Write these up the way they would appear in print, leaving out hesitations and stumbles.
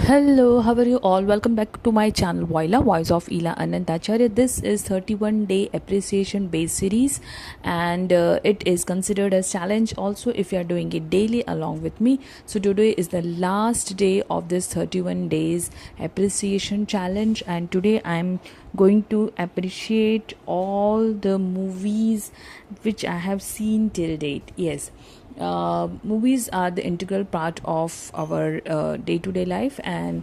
Hello, how are you all? Welcome back to my channel Voila Voice of Ila Anantacharya. This is 31 day appreciation based series and it is considered as challenge also if you are doing it daily along with me. So today is the last day of this 31 days appreciation challenge, and today I'm going to appreciate all the movies which I have seen till date. Yes, movies are the integral part of our day-to-day life, and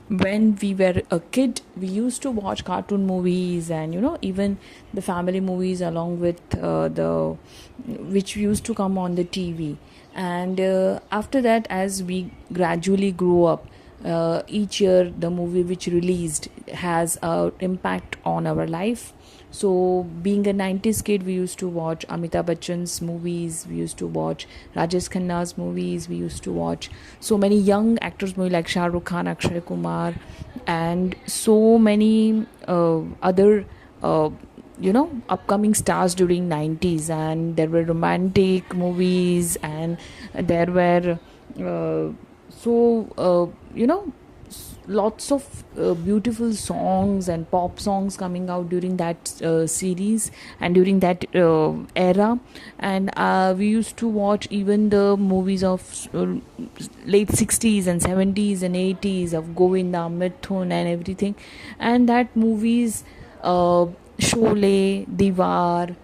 when we were a kid we used to watch cartoon movies and even the family movies along with the which used to come on the TV. And after that, as we gradually grew up, each year the movie which released has a impact on our life. So being a 90s kid, we used to watch Amitabh Bachchan's movies, we used to watch Rajesh Khanna's movies, we used to watch so many young actors movies like Shah Rukh Khan, Akshay Kumar, and so many other upcoming stars during 90s. And there were romantic movies, and there were so lots of beautiful songs and pop songs coming out during that series and during that era. And we used to watch even the movies of late 60s and 70s and 80s of Govinda, Mithun and everything. And that movies, Sholay, Diwar,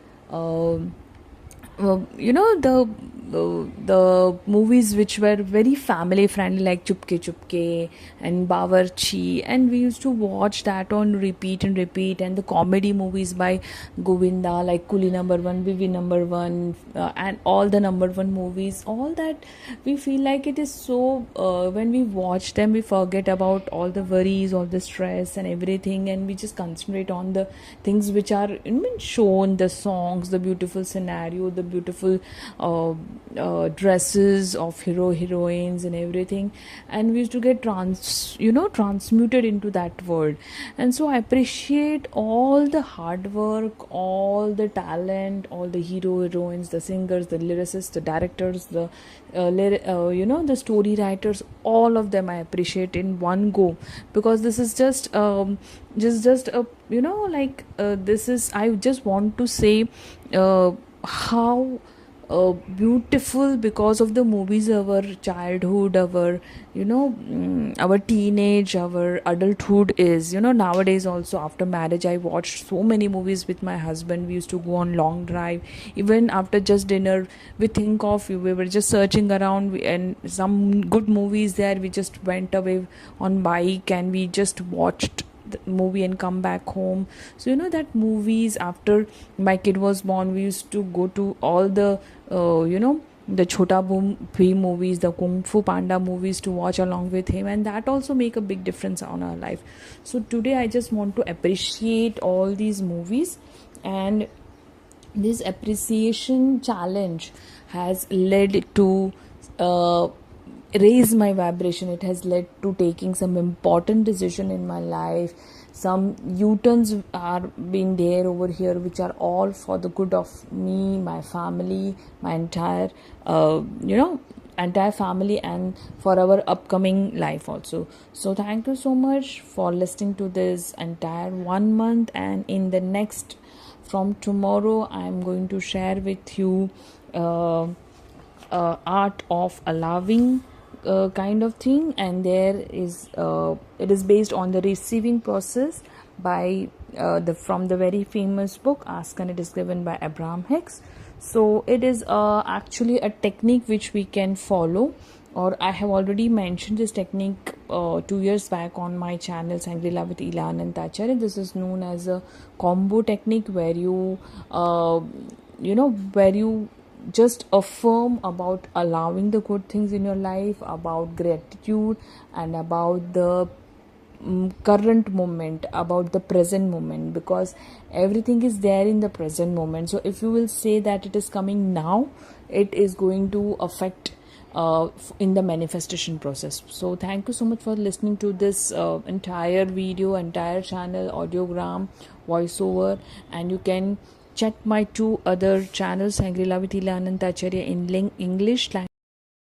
the movies which were very family friendly like Chupke Chupke and Bawarchi, and we used to watch that on repeat and repeat. And the comedy movies by Govinda like Kuli number 1, Bibi number 1, and all the number 1 movies, all that we feel like it is so when we watch them we forget about all the worries, all the stress and everything, and we just concentrate on the things which are shown, the songs, the beautiful scenario, the beautiful dresses of heroines and everything. And we used to get transmuted into that world. And so I appreciate all the hard work, all the talent, all the heroines, the singers, the lyricists, the directors, the the story writers, all of them I appreciate in one go, because this is just a this is, I just want to say how beautiful, because of the movies, our childhood, our our teenage, our adulthood is. Nowadays also after marriage I watched so many movies with my husband. We used to go on long drive. Even after just dinner we think of, we were just searching around, and some good movies there, we just went away on bike and we just watched the movie and come back home. So that movies, after my kid was born, we used to go to all the the Chhota Bheem movies, the Kung Fu Panda movies to watch along with him, and that also make a big difference on our life. So today I just want to appreciate all these movies, and this appreciation challenge has led to raise my vibration. It has led to taking some important decision in my life. Some U-turns are being there over here, which are all for the good of me, my family, my entire entire family, and for our upcoming life also. So thank you so much for listening to this entire 1 month. And in the next, from tomorrow, I am going to share with you art of allowing kind of thing. And there is it is based on the receiving process by the from the very famous book Ask and It is given by Abraham Hicks. So it is actually a technique which we can follow, or I have already mentioned this technique 2 years back on my channel Sangrila with Ila Anantacharya. This is known as a combo technique, where you where you just affirm about allowing the good things in your life, about gratitude, and about the current moment, about the present moment, because everything is there in the present moment. So if you will say that it is coming now, it is going to affect in the manifestation process. So thank you so much for listening to this entire video, entire channel, audiogram, voiceover. And you can check my 2 other channels, Sangrila with Ila Anantacharya in English language